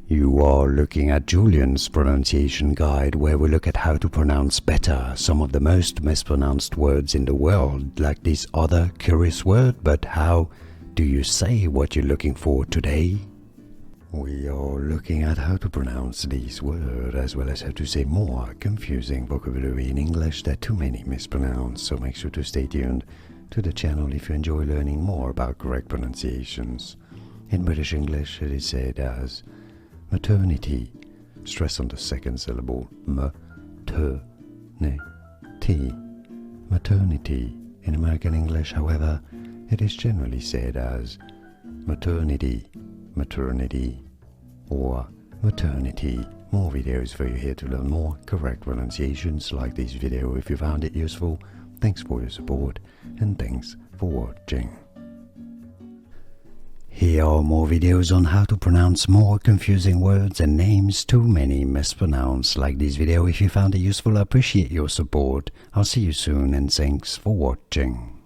You are looking at Julian's pronunciation guide, where we look at how to pronounce better some of the most mispronounced words in the world, like this other curious word. But how do you say what you're looking for today? We are looking at how to pronounce these words, as well as how to say more confusing vocabulary in English that too many mispronounce, so make sure to stay tuned to the channel if you enjoy learning more about correct pronunciations. In British English, it is said as maternity, stress on the second syllable, m-t-n-i-t, maternity. In American English, however, it is generally said as maternity, maternity, or maternity. More videos for you here to learn more correct pronunciations. Like this video if you found it useful. Thanks for your support, and thanks for watching. Here are more videos on how to pronounce more confusing words and names too many mispronounced. Like this video if you found it useful. I appreciate your support. I'll see you soon, and thanks for watching.